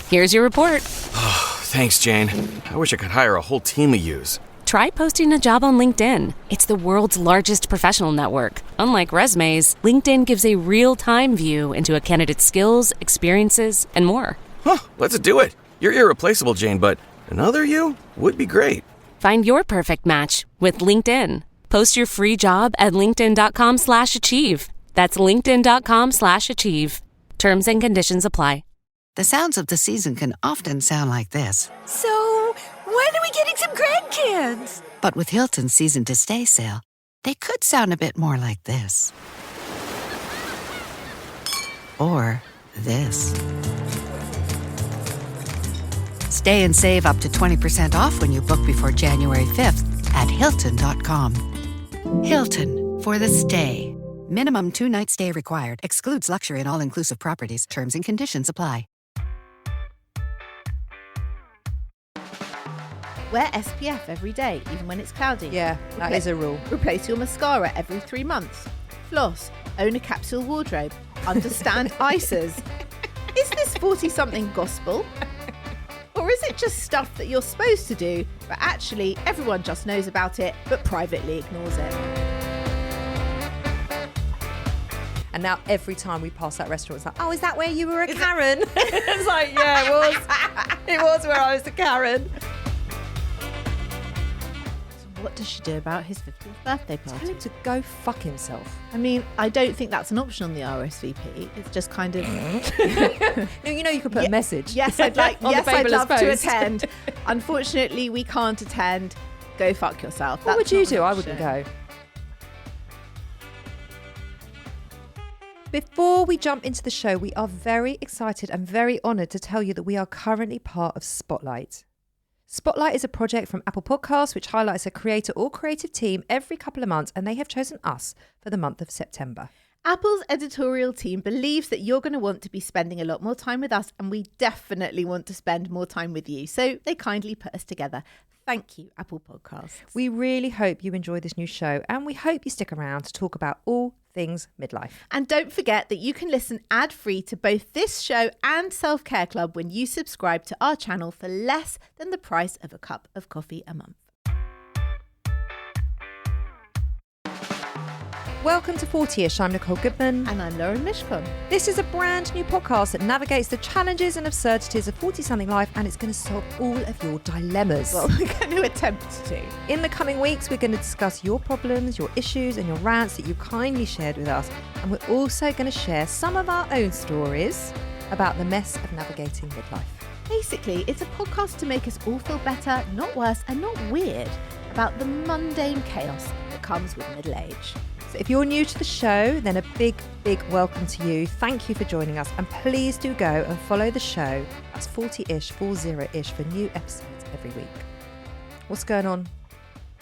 Here's your report. Thanks, Jane. I wish I could hire a whole team of yous. Try posting a job on LinkedIn. It's the world's largest professional network. Unlike resumes, LinkedIn gives a real-time view into a candidate's skills, experiences, and more. Huh, let's do it. You're irreplaceable, Jane, but another you would be great. Find your perfect match with LinkedIn. Post your free job at linkedin.com/achieve. That's linkedin.com/achieve. Terms and conditions apply. The sounds of the season can often sound like this. So, when are we getting some grandkids? But with Hilton's Season to Stay sale, they could sound a bit more like this. Or this. Stay and save up to 20% off when you book before January 5th at Hilton.com. Hilton, for the stay. Minimum 2-night stay required. Excludes luxury and all-inclusive properties. Terms and conditions apply. Wear SPF every day, even when it's cloudy. Yeah, that is a rule. Replace your mascara every 3 months. Floss. Own a capsule wardrobe. Understand ISAs. Is this 40-something gospel? Or is it just stuff that you're supposed to do, but actually everyone just knows about it, but privately ignores it? And now every time we pass that restaurant, it's like, oh, is that where you were a Karen? It's like, yeah, it was. It was where I was a Karen. What does she do about his 50th birthday party? Tell him to go fuck himself. I mean, I don't think that's an option on the RSVP. It's just kind of... No, you could put a message. Yes, I'd like. On the yes, I'd paperless love to post. attend. Unfortunately, we can't attend. Go fuck yourself. What would That's you not do? an I wouldn't option. go. Before we jump into the show, we are very excited and very honoured to tell you that we are currently part of Spotlight. Spotlight is a project from Apple Podcasts which highlights a creator or creative team every couple of months, and they have chosen us for the month of September. Apple's editorial team believes that you're going to want to be spending a lot more time with us, and we definitely want to spend more time with you. So they kindly put us together. Thank you, Apple Podcasts. We really hope you enjoy this new show, and we hope you stick around to talk about all things midlife. And don't forget that you can listen ad-free to both this show and Self Care Club when you subscribe to our channel for less than the price of a cup of coffee a month. Welcome to 40ish. I'm Nicole Goodman. And I'm Lauren Mishcon. This is a brand new podcast that navigates the challenges and absurdities of 40-something life, and it's going to solve all of your dilemmas. Well, we're going to attempt to. In the coming weeks, we're going to discuss your problems, your issues, and your rants that you kindly shared with us. And we're also going to share some of our own stories about the mess of navigating midlife. Basically, it's a podcast to make us all feel better, not worse, and not weird about the mundane chaos that comes with middle age. So if you're new to the show, then a big, big welcome to you. Thank you for joining us. And please do go and follow the show. That's 40ish, 40ish for new episodes every week. What's going on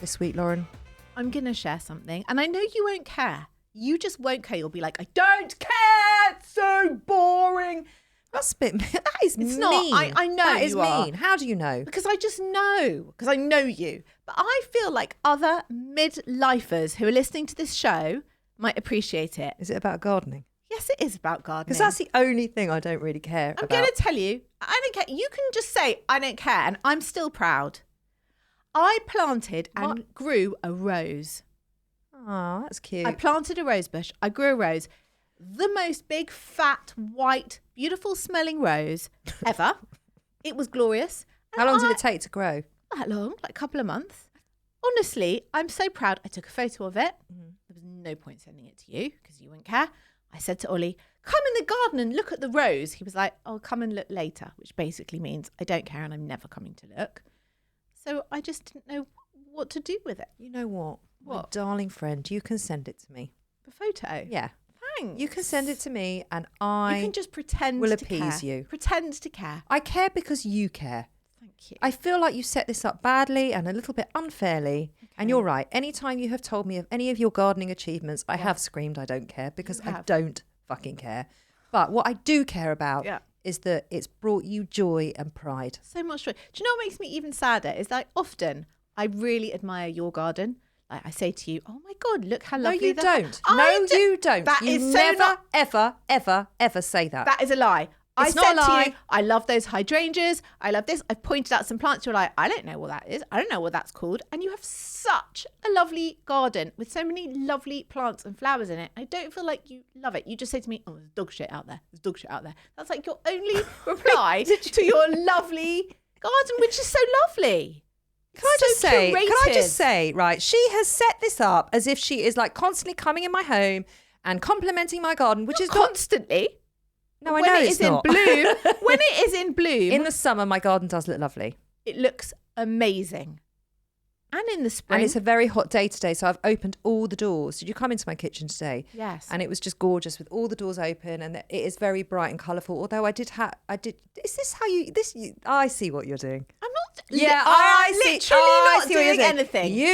this week, Lauren? I'm going to share something, and I know you won't care. You just won't care. You'll be like, I don't care. It's so boring. That's a bit... That is It's mean. not. I know that is you are. mean. How do you know? Because I just know. Because I know you. But I feel like other midlifers who are listening to this show might appreciate it. Is it about gardening? Yes, it is about gardening. Because that's the only thing I don't really care I'm about. going to tell you, I don't care. You can just say, I don't care, and I'm still proud. I planted and grew a rose. Oh, that's cute. I planted a rose bush. I grew a rose. The most big, fat, white, beautiful smelling rose ever. It was glorious. How long did it take to grow? Not that long, like a couple of months. Honestly, I'm so proud. I took a photo of it. There was no point sending it to you because you wouldn't care. I said to Ollie, come in the garden and look at the rose. He was like, I'll come and look later, which basically means I don't care and I'm never coming to look. So I just didn't know what to do with it. You know what? What? My darling friend, you can send it to me. The photo? Yeah. Thanks. You can send it to me and You I can just pretend will to appease care. you. Pretend to care. I care because you care. Thank you. I feel like you set this up badly and a little bit unfairly. Okay. And you're right. Anytime you have told me of any of your gardening achievements, I have screamed I don't care because You I have. don't fucking care. But what I do care about is that it's brought you joy and pride. So much joy. Do you know what makes me even sadder? Is that often I really admire your garden. Like I say to you, oh my God, look how lovely No, you that- don't. I No, do- you don't. That you is so never, not- ever, ever, ever say that. That is a lie. I It's not said a to lie. you, I love those hydrangeas. I love this. I pointed out some plants. You're like, I don't know what that is. I don't know what that's called. And you have such a lovely garden with so many lovely plants and flowers in it. I don't feel like you love it. You just say to me, oh, there's dog shit out there. There's dog shit out there. That's like your only reply to your lovely garden, which is so lovely. Can I just say, right, she has set this up as if she is like constantly coming in my home and complimenting my garden, which is constantly. No, I know it's not. When it is in bloom. In the summer, my garden does look lovely. It looks amazing. And in the spring. And it's a very hot day today, so I've opened all the doors. Did you come into my kitchen today? Yes. And it was just gorgeous with all the doors open, and it is very bright and colourful. Although I did, is this how I see what you're doing. I'm not. Yeah, I'm literally not doing anything. You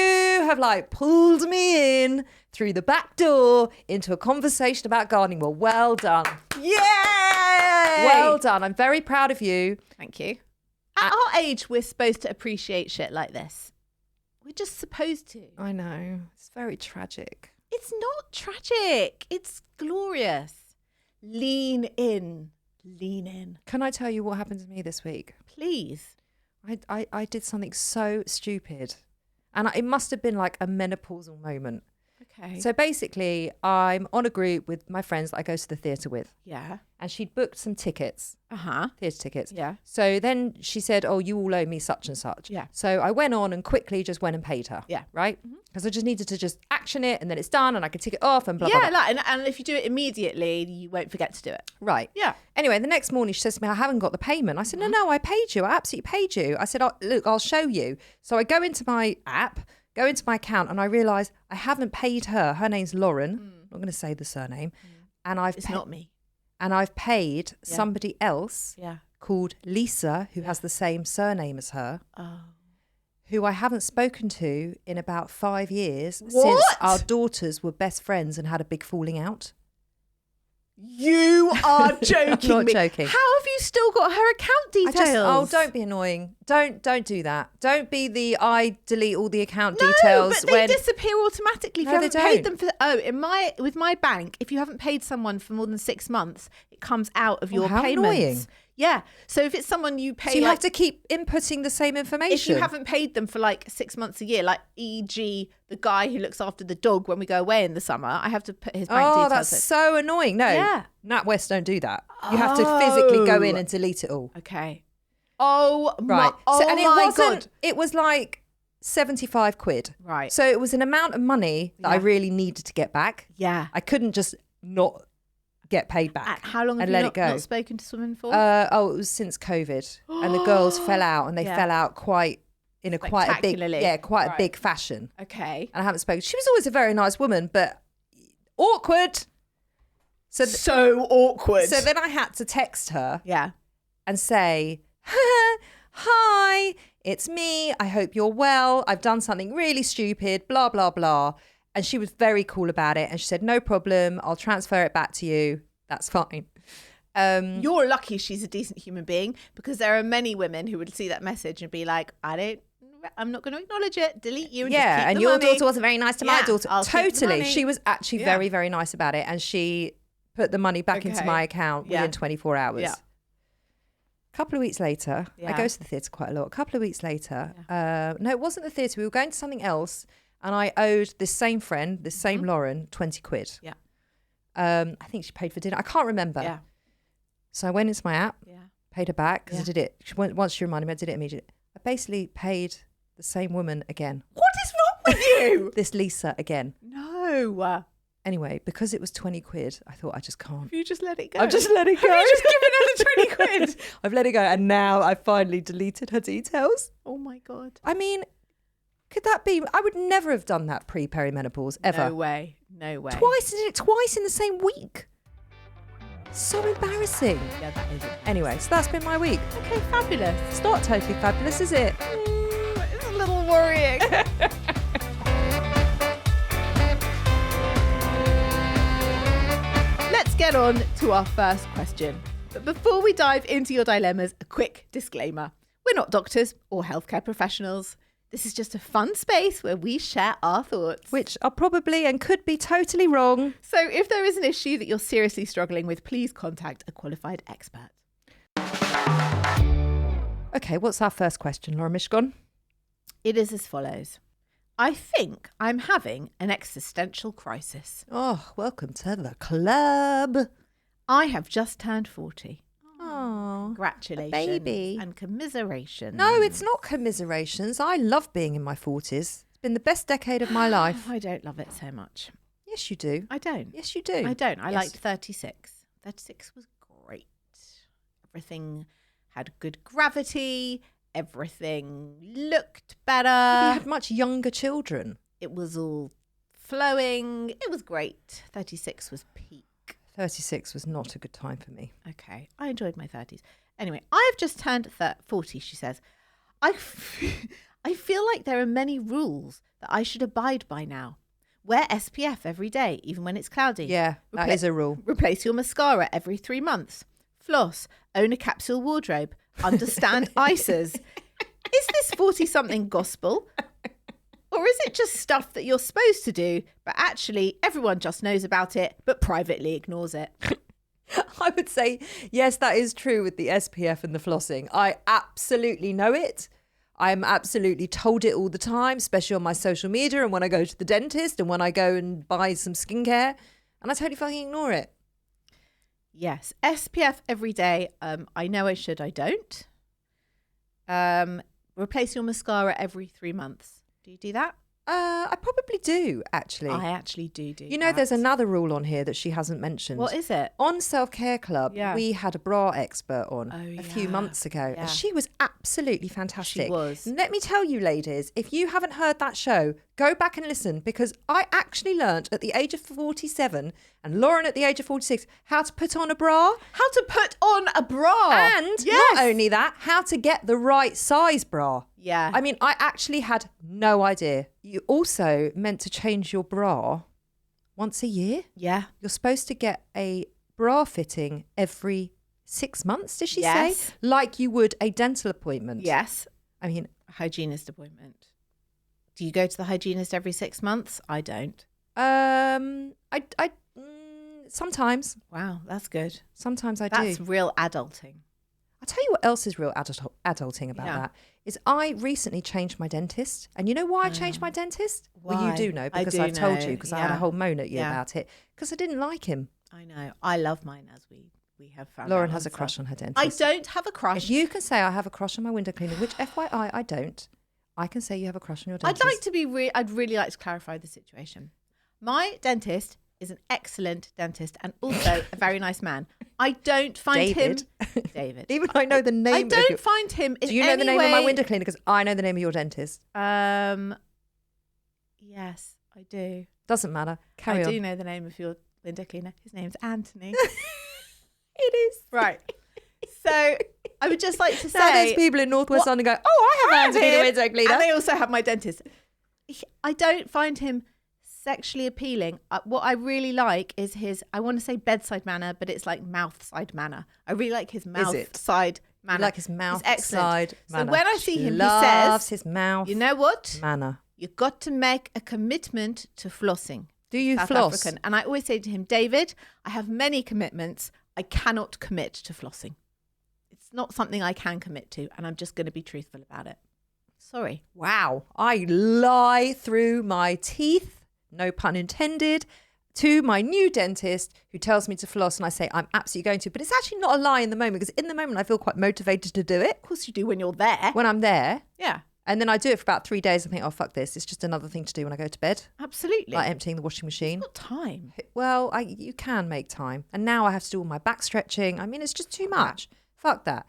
have like pulled me in through the back door into a conversation about gardening. Well done. Yay! Well done. I'm very proud of you. Thank you. At our age, we're supposed to appreciate shit like this. We're just supposed to. I know. It's very tragic. It's not tragic. It's glorious. Lean in. Lean in. Can I tell you what happened to me this week? Please. I did something so stupid. And it must have been like a menopausal moment. Okay. So basically, I'm on a group with my friends that I go to the theatre with. Yeah. And she'd booked some tickets. Uh-huh. Theatre tickets. Yeah. So then she said, oh, you all owe me such and such. Yeah. So I went on and quickly just went and paid her. Yeah. Right? Because I just needed to just action it and then it's done and I could tick it off and blah, blah, blah. Yeah, and if you do it immediately, you won't forget to do it. Right. Yeah. Anyway, the next morning she says to me, I haven't got the payment. I said, no, I paid you. I absolutely paid you. I said, look, I'll show you. So I go into my app, go into my account and I realise I haven't paid her. Her name's Lauren. I'm not going to say the surname. And It's not me. And I've paid somebody else Yeah. called Lisa, who has the same surname as her, Oh. who I haven't spoken to in about 5 years What? since our daughters were best friends and had a big falling out. You are joking Not me. joking. How have you still got her account details? Don't be annoying. Don't do that. Don't be the I delete all the account No, details. but they disappear automatically if No, you they haven't paid don't. them for. With my bank, if you haven't paid someone for more than 6 months, it comes out of your how payments. annoying. Yeah. So if it's someone you pay, So you like, have to keep inputting the same information. if you haven't paid them for like 6 months a year, like e.g. the guy who looks after the dog when we go away in the summer, I have to put his bank details. Oh, that's in. so annoying. No, Yeah. NatWest don't do that. You have to physically go in Oh. and delete it all. Okay. Oh Right. my, my God. It was like 75 quid. Right. So it was an amount of money that I Yeah. really needed to get back. Yeah. I couldn't just not get paid back. How long have and you let not, it go. not spoken to someone for? It was since COVID, and the girls fell out, and they Yeah. fell out quite a big, Spectacularly. quite a Right. big fashion. Okay. And I haven't spoken. She was always a very nice woman, but awkward. So awkward. So then I had to text her yeah. and say, hi, it's me. I hope you're well. I've done something really stupid, blah, blah, blah. And she was very cool about it. And she said, no problem. I'll transfer it back to you. That's fine. You're lucky she's a decent human being, because there are many women who would see that message and be like, I'm not going to acknowledge it. Delete you. And just keep and the your money. daughter wasn't very nice to my Yeah, daughter. I'll keep the Totally. money. She was actually Yeah. very, very nice about it. And she put the money back into Okay. my account Yeah. within 24 hours. Yeah. A couple of weeks later, I Yeah. go to the theatre quite a lot. A couple of weeks later, no, it wasn't the theatre. We were going to something else. And I owed this same friend, this same Lauren, 20 quid. Yeah. I think she paid for dinner. I can't remember. Yeah. So I went into my app, Yeah. paid her back because Yeah. I did it. Once she reminded me, I did it immediately. I basically paid the same woman again. What is wrong with you? This Lisa again. No. Anyway, because it was 20 quid, I thought I just can't. You just let it go. I've just let it go. Have you just given her the 20 quid? I've let it go. And now I finally deleted her details. Oh my God. I mean, could that be? I would never have done that pre-perimenopause ever. No way. No way. Twice, did it twice in the same week. So embarrassing. Yeah, that is it. Anyway, so that's been my week. Okay, fabulous. It's not totally fabulous, is it? It's a little worrying. Let's get on to our first question. But before we dive into your dilemmas, a quick disclaimer. We're not doctors or healthcare professionals. This is just a fun space where we share our thoughts. Which are probably and could be totally wrong. So if there is an issue that you're seriously struggling with, please contact a qualified expert. Okay, what's our first question, Laura Mishgon? It is as follows. I think I'm having an existential crisis. Oh, welcome to the club. I have just turned 40. Oh, Congratulations. baby. And commiseration. No, it's not commiserations. I love being in my 40s. It's been the best decade of my life. I don't love it so much. Yes, you do. I don't. Yes, you do. I don't. I Yes. liked 36. 36 was great. Everything had good gravity. Everything looked better. You had much younger children. It was all flowing. It was great. 36 was peak. 36 was not a good time for me. Okay. I enjoyed my 30s. Anyway, I've just turned 40, she says. I feel like there are many rules that I should abide by now. Wear SPF every day, even when it's cloudy. Yeah, that is a rule. Replace your mascara every 3 months. Floss. Own a capsule wardrobe. Understand ISAs. Is this 40-something gospel? Or is it just stuff that you're supposed to do, but actually everyone just knows about it, but privately ignores it? I would say, yes, that is true with the SPF and the flossing. I absolutely know it. I'm absolutely told it all the time, especially on my social media and when I go to the dentist and when I go and buy some skincare. And I totally fucking ignore it. Yes. SPF every day. I know I should, I don't. Replace your mascara every 3 months. Do you do that? I probably do, actually. I actually do You know, there's another rule on here that she hasn't mentioned. What is it? On Self Care Club, Yeah. we had a bra expert on Oh, a few yeah. months ago, Yeah. and she was absolutely fantastic. She was. And let me tell you, ladies, if you haven't heard that show, go back and listen, because I actually learnt at the age of 47 and Lauren at the age of 46 how to put on a bra. How to put on a bra. And not only that, how to get the right size bra. Yeah. I mean, I actually had no idea. You also meant to change your bra once a year. Yeah. You're supposed to get a bra fitting every 6 months, did she Yes. say? Like you would a dental appointment. Yes. I mean, Hygienist appointment. Do you go to the hygienist every 6 months? I don't. Sometimes. Wow, that's good. Sometimes I That's do. real adulting. I'll tell you what else is real adulting about Yeah. that. Is I recently changed my dentist. And you know why I changed my dentist? Well, you why? do know I because do I've told know, you, because I had a yeah. whole moan at you Yeah. about it. Because I didn't like him. I know. I love mine, as we have found Lauren out has a on crush Self. on her dentist. I don't have a crush. If you can say I have a crush on my window cleaner, which FYI I don't, I can say you have a crush on your dentist. I'd really like to clarify the situation. My dentist is an excellent dentist and also a very nice man. I don't find David. him David. Even I know the name. I of don't your- find him in Do you know any the name way... of my window cleaner? Because I know the name of your dentist. Yes, I do. Doesn't matter. Carry I on. do know the name of your window cleaner. His name's Anthony. It is. Right. So I would just like to Now there's say, people in Northwest what- London go, oh, I have Anthony the him, window cleaner. and they also have my dentist. I don't find him sexually appealing. What I really like is his, I want to say bedside manner, but it's like mouth side manner. I really like his mouth it? side You manner. like his mouth He's excellent. side So manner. when I see She him, he loves says, his mouth you know what? manner. You've got to make a commitment to flossing. Do you South floss? African. And I always say to him, David, I have many commitments. I cannot commit to flossing. It's not something I can commit to, and I'm just going to be truthful about it. Sorry. Wow. I lie through my teeth, no pun intended, to my new dentist who tells me to floss, and I say I'm absolutely going to. But it's actually not a lie in the moment, because in the moment I feel quite motivated to do it Of course you do when you're there. when I'm there. Yeah, And then I do it for about 3 days and think, oh, fuck this. It's just another thing to do when I go to bed, absolutely. like emptying the washing machine. Not time. Well, you can make time. And now I have to do all my back stretching. I mean, it's just too much. Fuck that.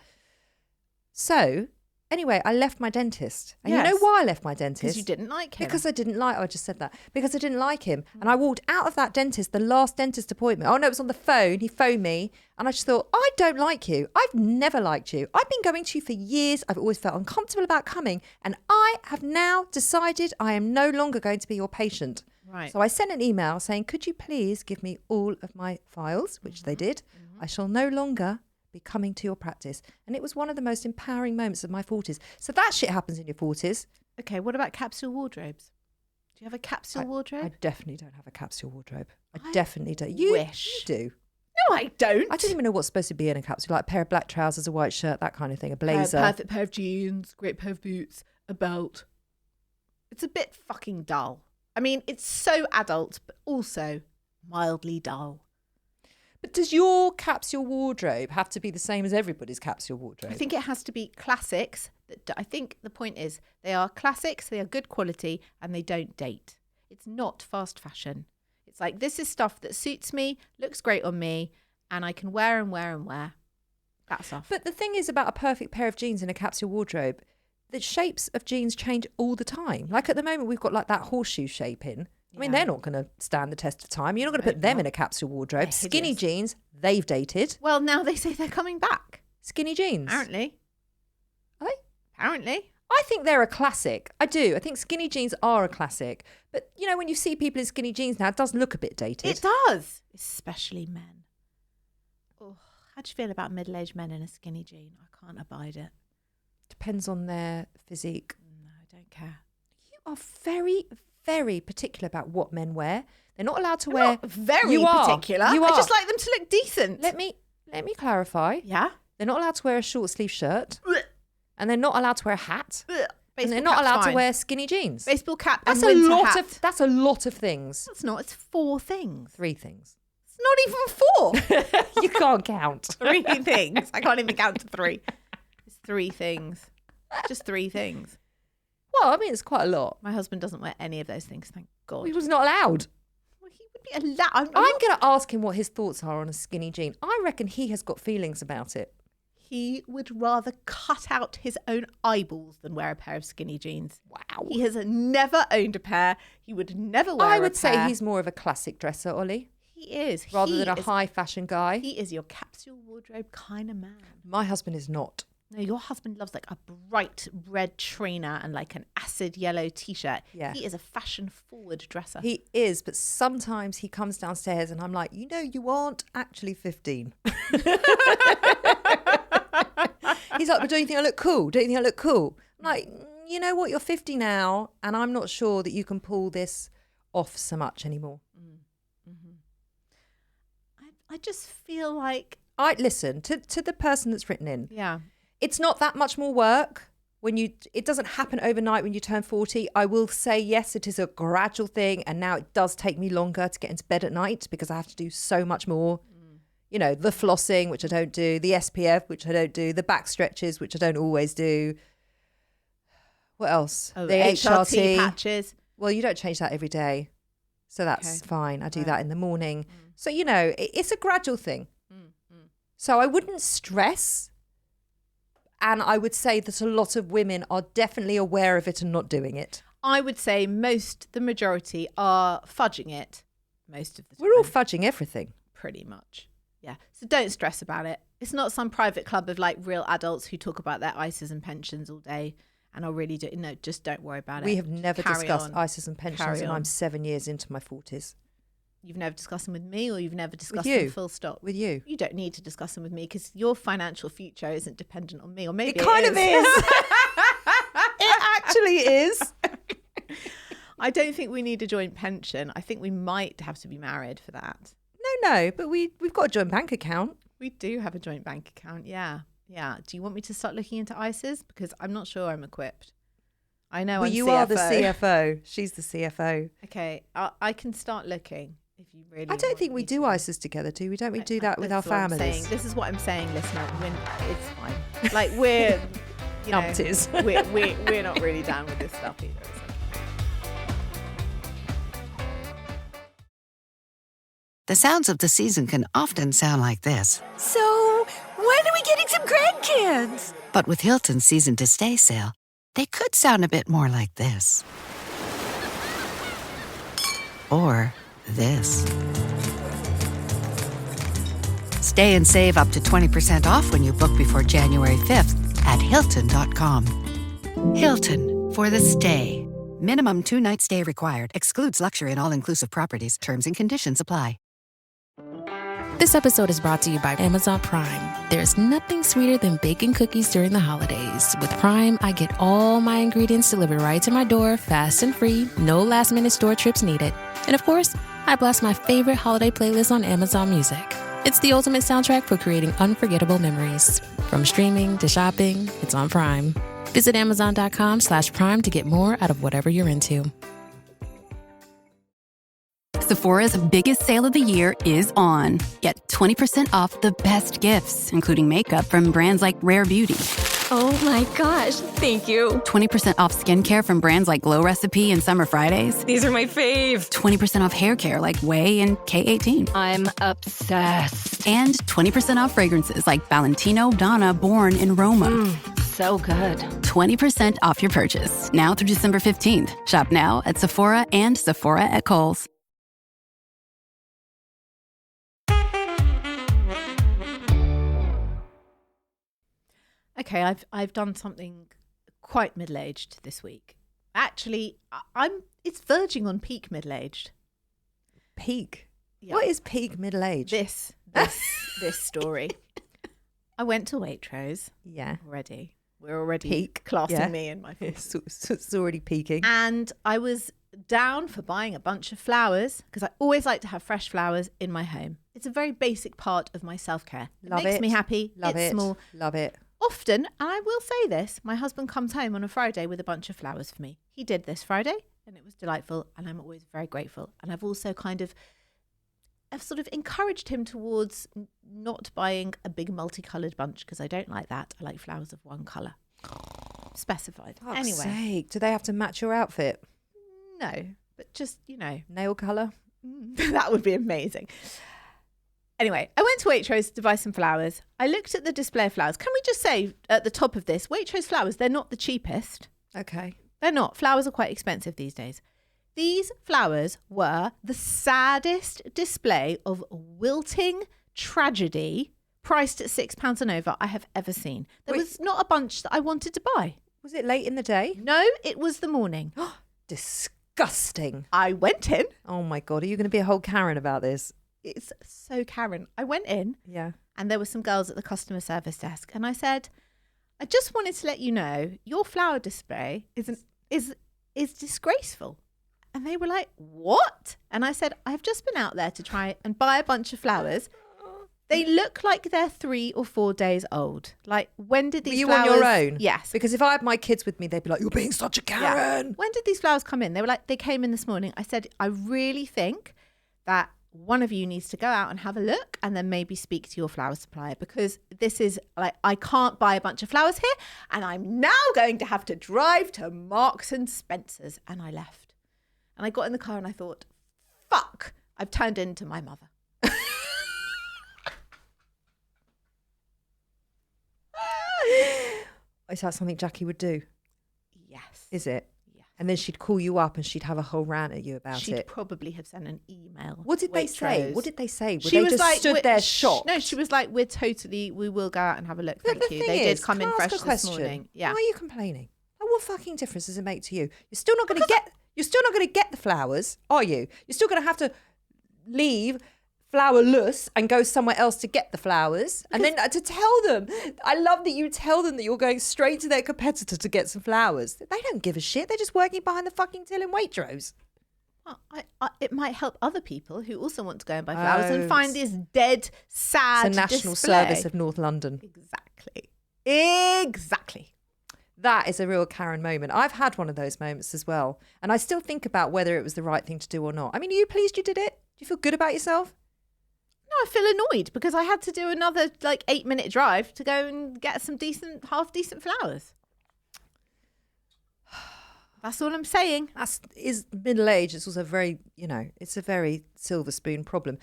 So, anyway, I left my dentist. And you know Yes. why I left my dentist? Because you didn't like him. Because I didn't like, I just said that. Because I didn't like him. And I walked out of that dentist, the last dentist appointment. Oh, no, it was on the phone. He phoned me. And I just thought, I don't like you. I've never liked you. I've been going to you for years. I've always felt uncomfortable about coming. And I have now decided I am no longer going to be your patient. Right. So I sent an email saying, could you please give me all of my files, which they did. I shall no longer be coming to your practice. And it was one of the most empowering moments of my 40s. So that shit happens in your 40s. Okay, what about capsule wardrobes? Do you have a capsule wardrobe? I definitely don't have a capsule wardrobe. I I definitely don't. You wish. do. No, I don't. I don't even know what's supposed to be in a capsule. Like a pair of black trousers, a white shirt, that kind of thing, a blazer. Perfect pair of jeans, great pair of boots, a belt. It's a bit fucking dull. I mean, it's so adult, but also mildly dull. But does your capsule wardrobe have to be the same as everybody's capsule wardrobe? I think it has to be classics. I think the point is they are classics, they are good quality, and they don't date. It's not fast fashion. It's like, this is stuff that suits me, looks great on me, and I can wear and wear and wear. That stuff. But the thing is about a perfect pair of jeans in a capsule wardrobe, the shapes of jeans change all the time. Like at the moment, we've got like that horseshoe shape in. I mean, they're not going to stand the test of time. You're not going to put them in a capsule wardrobe. Skinny jeans, they've dated. Well, now they say they're coming back. Skinny jeans. Apparently. Are they? Apparently. I think they're a classic. I do. I think skinny jeans are a classic. But, you know, when you see people in skinny jeans now, it does look a bit dated. It does. Especially men. Oh, how do you feel about middle-aged men in a skinny jean? I can't abide it. Depends on their physique. No, I don't care. You are very, very particular about what men wear. They're not allowed to I'm wear. not very You are. particular. You I are. just like them to look decent. Let me clarify. Yeah. They're not allowed to wear a short sleeve shirt, and they're not allowed to wear a hat, and Baseball they're not cap's allowed fine. to wear skinny jeans. Baseball cap That's and a winter lot hat. of. That's a lot of things. It's not. It's 4 things. 3 things. It's not even 4. You can't count. 3 things. I can't even count to 3. It's 3 things. Just 3 things. Well, I mean, it's quite a lot. My husband doesn't wear any of those things, thank God. He was not allowed. Well, he would be allowed. I'm I'm going to ask him what his thoughts are on a skinny jean. I reckon he has got feelings about it. He would rather cut out his own eyeballs than wear a pair of skinny jeans. Wow. He has never owned a pair. He would never wear I a would say pair. he's more of a classic dresser, Ollie, He is. rather He than a is- high fashion guy. He is your capsule wardrobe kind of man. My husband is not. No, your husband loves like a bright red trainer and like an acid yellow t-shirt. Yeah. He is a fashion forward dresser. He is, but sometimes he comes downstairs and I'm like, you know, you aren't actually 15. He's like, but don't you think I look cool? Don't you think I look cool? I'm like, you know what? You're 50 now, and I'm not sure that you can pull this off so much anymore. I just feel like, I listen to the person that's written in. yeah. It's not that much more work it doesn't happen overnight when you turn 40. I will say, yes, it is a gradual thing. And now it does take me longer to get into bed at night because I have to do so much more. You know, the flossing, which I don't do, the SPF, which I don't do, the back stretches, which I don't always do. What else? Oh, the HRT patches. Well, you don't change that every day. So that's fine. I do that in the morning. So, you know, it's a gradual thing. So I wouldn't stress. And I would say that a lot of women are definitely aware of it and not doing it. I would say the majority are fudging it most of the time. We're all fudging everything. Pretty much. Yeah. So don't stress about it. It's not some private club of like real adults who talk about their ISAs and pensions all day and are really doing. No, just don't worry about it. We have never Carry discussed on. ISAs and pensions, Carry and on. I'm 7 years into my 40s. You've never discussed them with me, or you've never discussed you. them full stop? With you. You don't need to discuss them with me because your financial future isn't dependent on me, or maybe It kind of is. It actually is. I don't think we need a joint pension. I think we might have to be married for that. No, but we've got a joint bank account. We do have a joint bank account. Yeah. Yeah. Do you want me to start looking into ISAs? Because I'm not sure I'm equipped. I know Well, I'm you CFO. are the CFO. She's the CFO. Okay. I can start looking if you really I don't want think we me do to. ISAs together, do we? Don't we do that with our This is what I'm families? saying. This is what I'm saying, listener. It's fine. Like we're, you know, Numpties. we're not really down with this stuff either. So. The sounds of the season can often sound like this. So, when are we getting some grandkids? But with Hilton's Season to Stay sale, they could sound a bit more like this. Or this. Stay and save up to 20% off when you book before January 5th at Hilton.com. Hilton, for the stay. Minimum 2-night stay required. Excludes luxury and all-inclusive properties. Terms and conditions apply. This episode is brought to you by Amazon Prime. There's nothing sweeter than baking cookies during the holidays. With Prime, I get all my ingredients delivered right to my door, fast and free, no last-minute store trips needed. And of course, I blast my favorite holiday playlist on Amazon Music. It's the ultimate soundtrack for creating unforgettable memories. From streaming to shopping, it's on Prime. Visit Amazon.com/Prime to get more out of whatever you're into. Sephora's biggest sale of the year is on. Get 20% off the best gifts, including makeup from brands like Rare Beauty. Oh my gosh, thank you. 20% off skincare from brands like Glow Recipe and Summer Fridays. These are my fave. 20% off hair care like Way and K18. I'm obsessed. And 20% off fragrances like Valentino, Donna, Born, and Roma. So good. 20% off your purchase, now through December 15th. Shop now at Sephora and Sephora at Kohl's. Okay, I've done something quite middle-aged this week. Actually, it's verging on peak middle-aged. Peak? Yeah. What is peak middle-aged? This story. I went to Waitrose. Yeah. Already. We're already Peak. classing me in my 40s. It's already peaking. And I was down for buying a bunch of flowers because I always like to have fresh flowers in my home. It's a very basic part of my self-care. It makes me happy. Love it's it. small. Love it. Often, and I will say this, my husband comes home on a Friday with a bunch of flowers for me. He did this Friday and it was delightful and I'm always very grateful. And I've also I've sort of encouraged him towards not buying a big multicoloured bunch because I don't like that. I like flowers of one colour. Specified. Fuck's Anyway. sake. Do they have to match your outfit? No, but just, Nail colour? that would be amazing. Anyway, I went to Waitrose to buy some flowers. I looked at the display of flowers. Can we just say at the top of this, Waitrose flowers, they're not the cheapest. Okay. They're not. Flowers are quite expensive these days. These flowers were the saddest display of wilting tragedy priced at £6 and over I have ever seen. There was not a bunch that I wanted to buy. Was it late in the day? No, it was the morning. Disgusting. I went in. Oh my God. Are you going to be a whole Karen about this? It's so Karen. I went in. Yeah. And there were some girls at the customer service desk. And I said, I just wanted to let you know your flower display is disgraceful. And they were like, what? And I said, I've just been out there to try and buy a bunch of flowers. They look like they're 3 or 4 days old. Like, when did these flowers... Were you on your own? Yes. Because if I had my kids with me, they'd be like, you're being such a Karen. Yeah. When did these flowers come in? They were like, they came in this morning. I said, I really think that one of you needs to go out and have a look and then maybe speak to your flower supplier because this is like, I can't buy a bunch of flowers here and I'm now going to have to drive to Marks and Spencer's. And I left. And I got in the car and I thought, fuck, I've turned into my mother. Is that something Jackie would do? Yes. Is it? Yes. And then she'd call you up and she'd have a whole rant at you about She'd it. probably have sent an email. What did they say? Waitrose. What did they say? Were She they was just like, stood there shocked? No, she was like, we will go out and have a look. But Thank the you. thing They is, did come can in I fresh ask a this question? morning. Yeah. Why are you complaining? Like, what fucking difference does it make to you? You're still not going to get. You're still not going to get the flowers, are you? You're still going to have to leave flowerless and go somewhere else to get the flowers, and then to tell them. I love that you tell them that you're going straight to their competitor to get some flowers. They don't give a shit. They're just working behind the fucking till in Waitrose. Well, it might help other people who also want to go and buy flowers and find this dead, sad It's a national display. service of North London. Exactly. That is a real Karen moment. I've had one of those moments as well. And I still think about whether it was the right thing to do or not. I mean, are you pleased you did it? Do you feel good about yourself? No, I feel annoyed because I had to do another 8-minute drive to go and get some half decent flowers. That's all I'm saying. Is middle age. It's also very, it's a very silver spoon problem.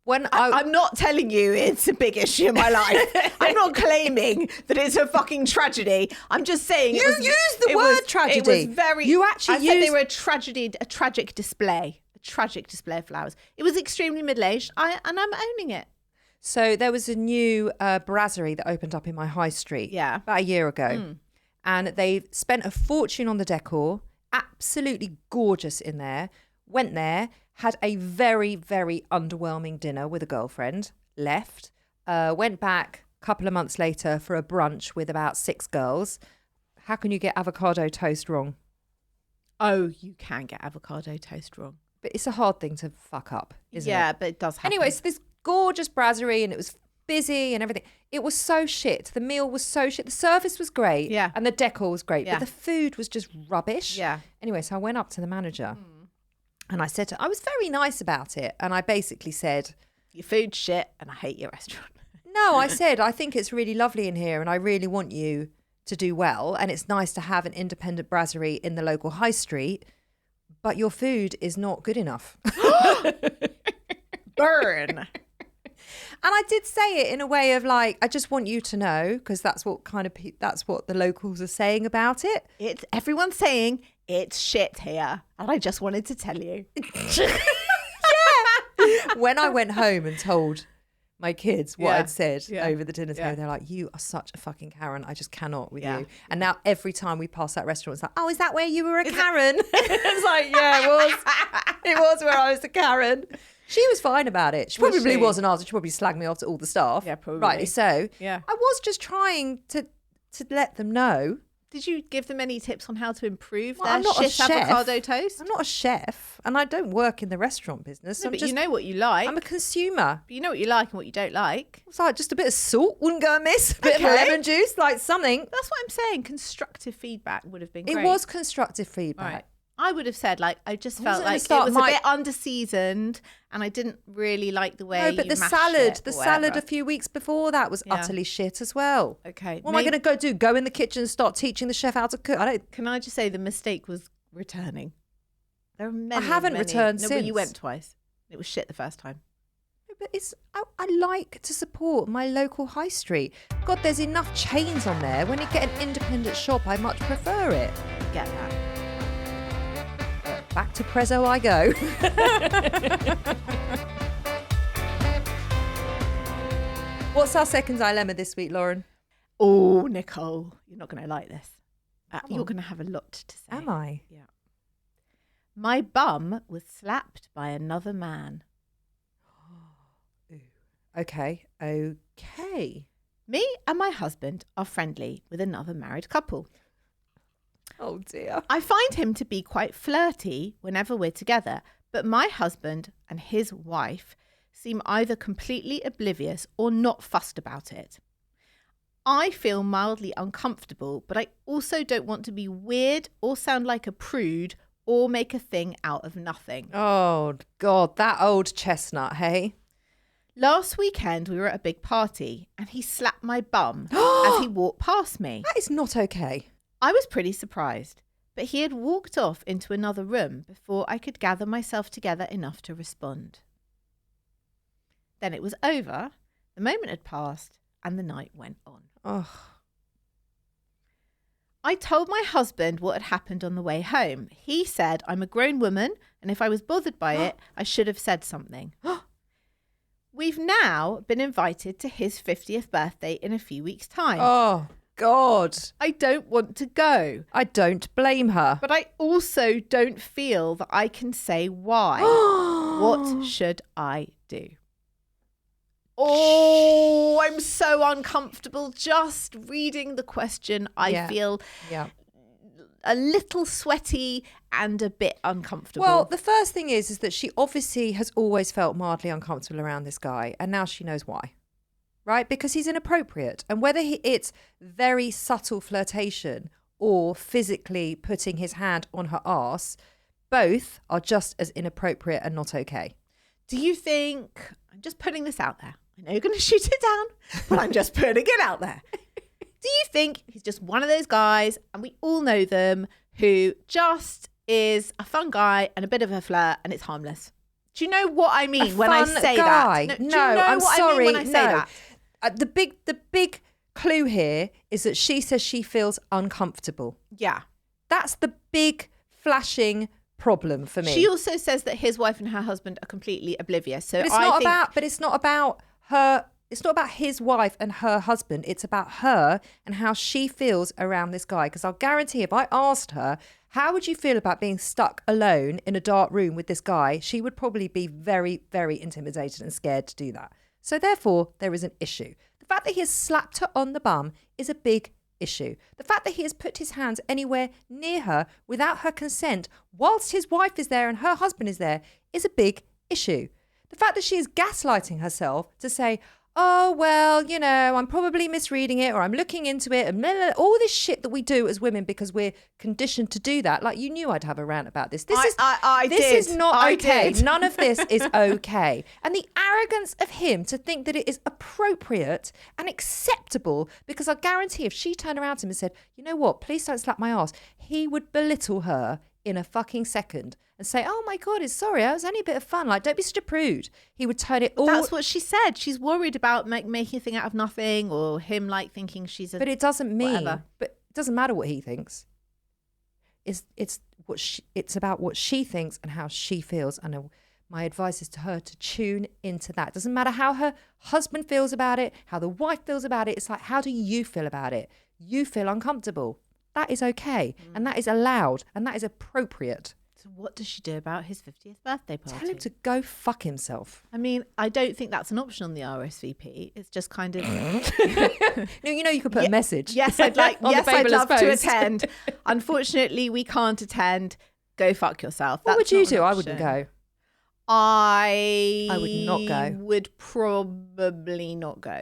I'm not telling you it's a big issue in my life. I'm not claiming that it's a fucking tragedy. I'm just saying You used the word tragedy. It was very. You actually I said they were a tragic display. A tragic display of flowers. It was extremely middle-aged, and I'm owning it. So there was a new brasserie that opened up in my high street about a year ago. And they spent a fortune on the decor. Absolutely gorgeous in there. Went there, had a very, very underwhelming dinner with a girlfriend, left, went back a couple of months later for a brunch with about 6 girls. How can you get avocado toast wrong? Oh, you can get avocado toast wrong. But it's a hard thing to fuck up, isn't it? Yeah, but it does happen. Anyway, so this gorgeous brasserie and it was busy and everything. It was so shit. The meal was so shit. The service was great. Yeah. And the decor was great. Yeah. But the food was just rubbish. Yeah. Anyway, so I went up to the manager and I said I was very nice about it. And I basically said, your food's shit and I hate your restaurant. no, I said, I think it's really lovely in here and I really want you to do well. And it's nice to have an independent brasserie in the local high street. But your food is not good enough. Burn. And I did say it in a way of like, I just want you to know, because that's what that's what the locals are saying about it. It's everyone's saying it's shit here, and I just wanted to tell you. When I went home and told my kids what I'd said Yeah. over the dinner table, Yeah. they're like, you are such a fucking Karen. I just cannot with Yeah. you. And now every time we pass that restaurant, it's like, oh, is that where you were a Karen? It's like, yeah, it was. It was where I was a Karen. She was fine about it. She Was probably she? wasn't after. She probably slagged me off to all the staff. Yeah, probably. Rightly so. Yeah. I was just trying to let them know. Did you give them any tips on how to improve Well, their I'm not a shit chef. avocado toast? I'm not a chef and I don't work in the restaurant business. No, I'm but just, you know what you like. I'm a consumer. But you know what you like and what you don't like. It's like just a bit of salt wouldn't go amiss. A bit of Okay. lemon juice, like something. That's what I'm saying. Constructive feedback would have been great. It was constructive feedback. Right. I would have said, like, I just I felt wasn't gonna like it start was my- a bit under-seasoned and I didn't really like the way No, but you the mashed salad, it the or salad whatever. a few weeks before that was Yeah. utterly shit as well. Okay. What am I going to go do? Go in the kitchen and start teaching the chef how to cook? I don't. Can I just say the mistake was returning? There are many. haven't many. returned No, but you since. went twice. It was shit the first time. But I like to support my local high street. God, there's enough chains on there. When you get an independent shop, I much prefer it. Get that. Back to Prezzo I go. What's our second dilemma this week, Lauren? Oh, Nicole, you're not going to like this. You're on. going to have a lot to say. Am I? Yeah. My bum was slapped by another man. Okay. Me and my husband are friendly with another married couple. Oh dear. I find him to be quite flirty whenever we're together, but my husband and his wife seem either completely oblivious or not fussed about it. I feel mildly uncomfortable, but I also don't want to be weird or sound like a prude or make a thing out of nothing. Oh God, that old chestnut, hey? Last weekend, we were at a big party and he slapped my bum as he walked past me. That is not okay. I was pretty surprised, but he had walked off into another room before I could gather myself together enough to respond. Then it was over, the moment had passed, and the night went on. Oh. I told my husband what had happened on the way home. He said I'm a grown woman, and if I was bothered by it, I should have said something. We've now been invited to his 50th birthday in a few weeks' time. Oh God. I don't want to go. I don't blame her. But I also don't feel that I can say why. What should I do? Oh, I'm so uncomfortable just reading the question. I feel a little sweaty and a bit uncomfortable. Well, the first thing is that she obviously has always felt mildly uncomfortable around this guy, and now she knows why. Right? Because he's inappropriate. And whether it's very subtle flirtation or physically putting his hand on her arse, both are just as inappropriate and not okay. Do you think, I'm just putting this out there. I know you're going to shoot it down, but I'm just putting it out there. Do you think he's just one of those guys, and we all know them, who just is a fun guy and a bit of a flirt and it's harmless? Do you know what I mean when I say guy. that? No, do you know I'm what sorry. I mean when I say that? The big clue here is that she says she feels uncomfortable. Yeah. That's the big flashing problem for me. She also says that his wife and her husband are completely oblivious. So But it's not about her. It's not about his wife and her husband. It's about her and how she feels around this guy. Because I'll guarantee if I asked her, how would you feel about being stuck alone in a dark room with this guy? She would probably be very, very intimidated and scared to do that. So therefore, there is an issue. The fact that he has slapped her on the bum is a big issue. The fact that he has put his hands anywhere near her without her consent whilst his wife is there and her husband is there is a big issue. The fact that she is gaslighting herself to say, oh, well, you know, I'm probably misreading it or I'm looking into it and blah, blah, blah, all this shit that we do as women because we're conditioned to do that. Like, you knew I'd have a rant about this. This is not okay. None of this is okay. And the arrogance of him to think that it is appropriate and acceptable, because I guarantee if she turned around to him and said, you know what, please don't slap my ass, he would belittle her in a fucking second and say, oh my God, it's sorry, I was only a bit of fun. Like, don't be such a prude. He would turn it all... That's what she said. She's worried about making a thing out of nothing, or him like thinking she's a... But it doesn't mean... whatever. But it doesn't matter what he thinks. It's about what she thinks and how she feels. And my advice is to her to tune into that. It doesn't matter how her husband feels about it, how the wife feels about it. It's like, how do you feel about it? You feel uncomfortable. That is okay. And that is allowed. And that is appropriate. So what does she do about his 50th birthday party? Tell him to go fuck himself. I mean, I don't think that's an option on the RSVP. It's just kind of... No, you know, you could put a message. Yes, I'd like. On the yes, I'd fabulous love to post. attend. Unfortunately, we can't attend. Go fuck yourself. What would That's you not an do? I option. wouldn't go. I would not go. Would probably not go.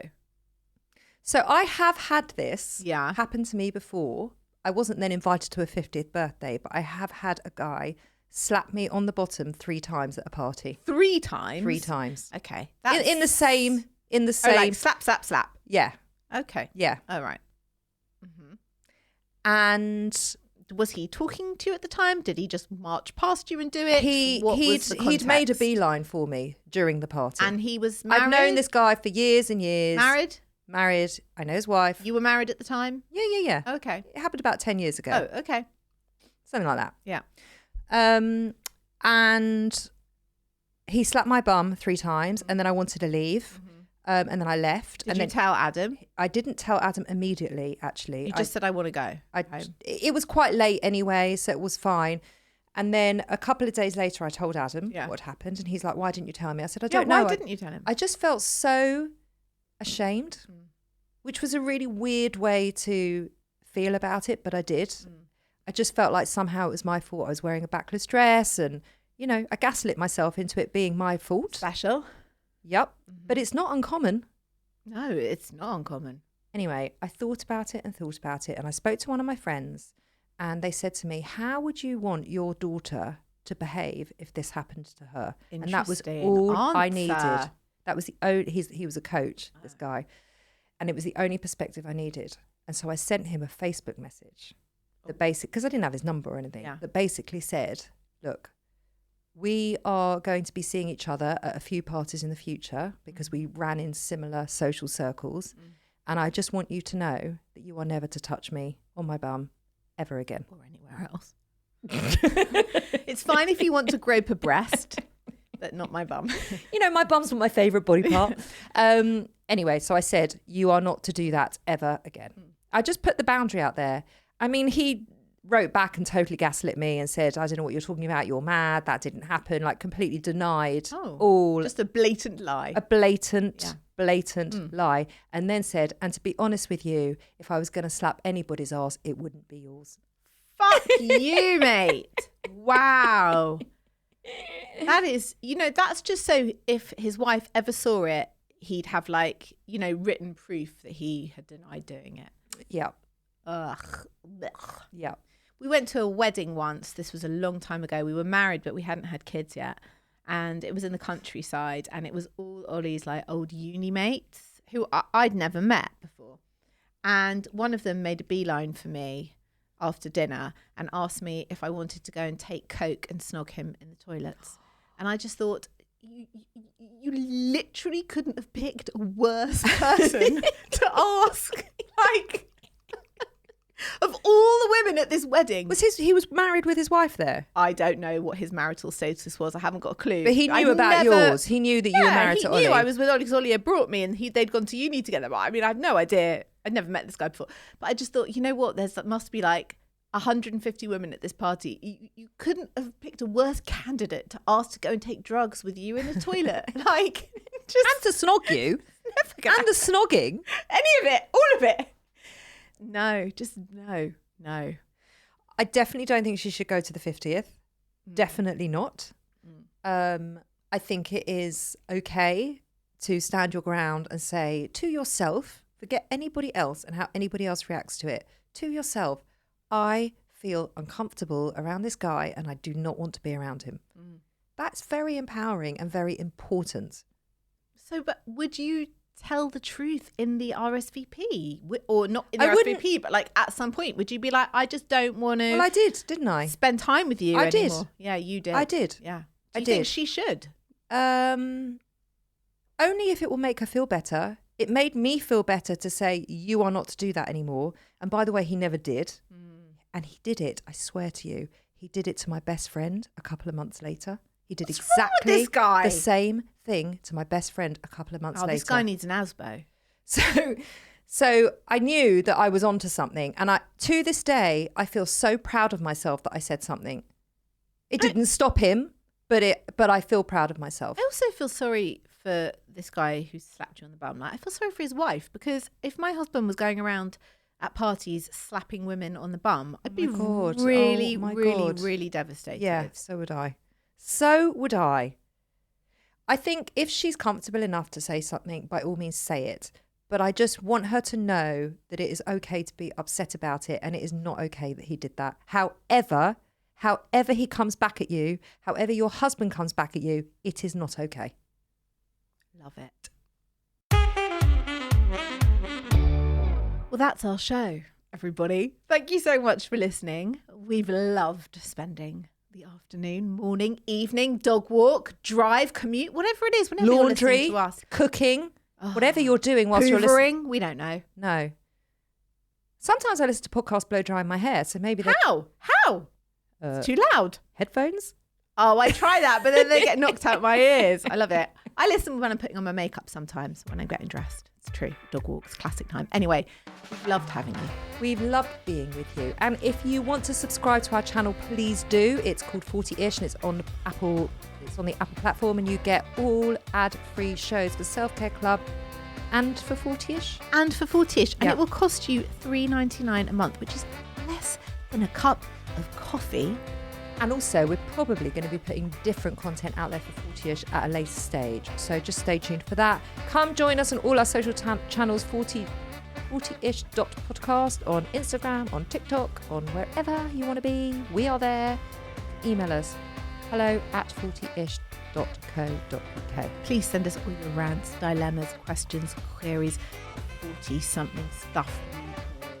So I have had this Yeah. happen to me before. I wasn't then invited to a 50th birthday, but I have had a guy slap me on the bottom 3 times at a party. 3 times? 3 times. Okay. In the same... Oh, like slap, slap, slap. Yeah. Okay. Yeah. All right. And... Was he talking to you at the time? Did he just march past you and do it? He'd made a beeline for me during the party. And he was married? I've known this guy for years and years. Married? Married. I know his wife. You were married at the time? Yeah. Okay. It happened about 10 years ago. Oh, okay. Something like that. Yeah. And he slapped my bum 3 times and then I wanted to leave. And then I left. Did you tell Adam? I didn't tell Adam immediately, actually. You just said, I want to go. It was quite late anyway, so it was fine. And then a couple of days later, I told Adam what happened. And he's like, why didn't you tell me? I said, I don't know. Why didn't you tell him? I just felt so ashamed, which was a really weird way to feel about it, but I did. I just felt like somehow it was my fault. I was wearing a backless dress and, you know, I gaslit myself into it being my fault. Special. Yep. But it's not uncommon. No, it's not uncommon. Anyway, I thought about it and I spoke to one of my friends and they said to me, how would you want your daughter to behave if this happened to her? And that was all I needed. That was the only, he was a coach, this guy. And it was the only perspective I needed. And so I sent him a Facebook message that because I didn't have his number or anything, that basically said, look, we are going to be seeing each other at a few parties in the future because we ran in similar social circles. And I just want you to know that you are never to touch me or my bum ever again. Or anywhere else. It's fine if you want to grope a breast, but not my bum. You know, my bum's not my favourite body part. Anyway, so I said, you are not to do that ever again. I just put the boundary out there. I mean, he wrote back and totally gaslit me and said, I don't know what you're talking about. You're mad. That didn't happen. Like completely denied all. Just a blatant lie. A blatant lie. And then said, and to be honest with you, if I was going to slap anybody's ass, it wouldn't be yours. Fuck you, mate. Wow. That is, you know, that's just so if his wife ever saw it, he'd have like, you know, written proof that he had denied doing it. Yeah. Ugh. Blech. Yeah. We went to a wedding once. This was a long time ago. We were married, but we hadn't had kids yet. And it was in the countryside. And it was all Ollie's like old uni mates who I'd never met before. And one of them made a beeline for me after dinner and asked me if I wanted to go and take Coke and snog him in the toilets. And I just thought, you literally couldn't have picked a worse person to ask. Like... Of all the women at this wedding. He was married with his wife there? I don't know what his marital status was. I haven't got a clue. But he knew about yours. He knew that you were married to Ollie. He knew I was with Ollie because Ollie had brought me and they'd gone to uni together. But I mean, I had no idea. I'd never met this guy before. But I just thought, you know what? There must be like 150 women at this party. You couldn't have picked a worse candidate to ask to go and take drugs with you in the toilet. Like, just... And to snog you. And the snogging. Any of it. All of it. No, just no. I definitely don't think she should go to the 50th. Definitely not. I think it is okay to stand your ground and say to yourself, forget anybody else and how anybody else reacts to it, to yourself, I feel uncomfortable around this guy and I do not want to be around him. That's very empowering and very important. So, but would you tell the truth in the RSVP? Or not in the RSVP, but like at some point, would you be like, I just don't want to... Well, I did, didn't I? Spend time with you I anymore. did. Yeah, you did. I did. Yeah. I Do you did. think she should? Only if it will make her feel better. It made me feel better to say, you are not to do that anymore. And by the way, he never did. And he did it, I swear to you, he did it to my best friend a couple of months later. He did What's wrong with exactly this guy? the same thing to my best friend a couple of months later. This guy needs an ASBO. So I knew that I was onto something. And to this day, I feel so proud of myself that I said something. It didn't stop him, but I feel proud of myself. I also feel sorry for this guy who slapped you on the bum. Like, I feel sorry for his wife, because if my husband was going around at parties slapping women on the bum, I'd be really devastated. Yeah, so would I. So would I. I think if she's comfortable enough to say something, by all means say it. But I just want her to know that it is okay to be upset about it, and it is not okay that he did that. However he comes back at you, however your husband comes back at you, it is not okay. Love it. Well, that's our show, everybody. Thank you so much for listening. We've loved spending the afternoon, morning, evening, dog walk, drive, commute, whatever it is, whenever you're listening to us. Cooking, whatever you're doing whilst you're listening. Hoovering, we don't know. No. Sometimes I listen to podcasts blow drying my hair, so maybe How? It's too loud. Headphones? Oh, I try that, but then they get knocked out my ears. I love it. I listen when I'm putting on my makeup sometimes, when I'm getting dressed. It's true. Dog walks, classic time. Anyway, we've loved having you. We've loved being with you. And if you want to subscribe to our channel, please do. It's called 40ish and it's on Apple. It's on the Apple platform, and you get all ad-free shows for Self-Care Club and for 40ish. And for 40ish. And Yeah. it will cost you $3.99 a month, which is less than a cup of coffee. And also, we're probably going to be putting different content out there for 40ish at a later stage. So just stay tuned for that. Come join us on all our social channels, 40ish.podcast on Instagram, on TikTok, on wherever you want to be. We are there. Email us, hello@40ish.co.uk. Please send us all your rants, dilemmas, questions, queries, 40-something stuff.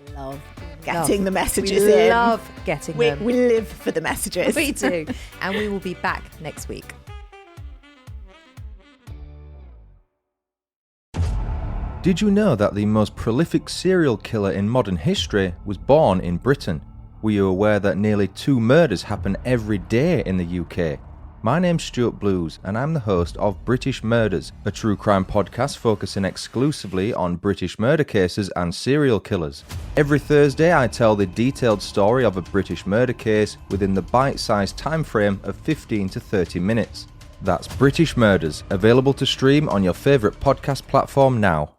We love getting the messages in. We love getting them. We live for the messages. We do. And we will be back next week. Did you know that the most prolific serial killer in modern history was born in Britain? Were you aware that nearly 2 murders happen every day in the UK? My name's Stuart Blues, and I'm the host of British Murders, a true crime podcast focusing exclusively on British murder cases and serial killers. Every Thursday, I tell the detailed story of a British murder case within the bite-sized time frame of 15 to 30 minutes. That's British Murders, available to stream on your favourite podcast platform now.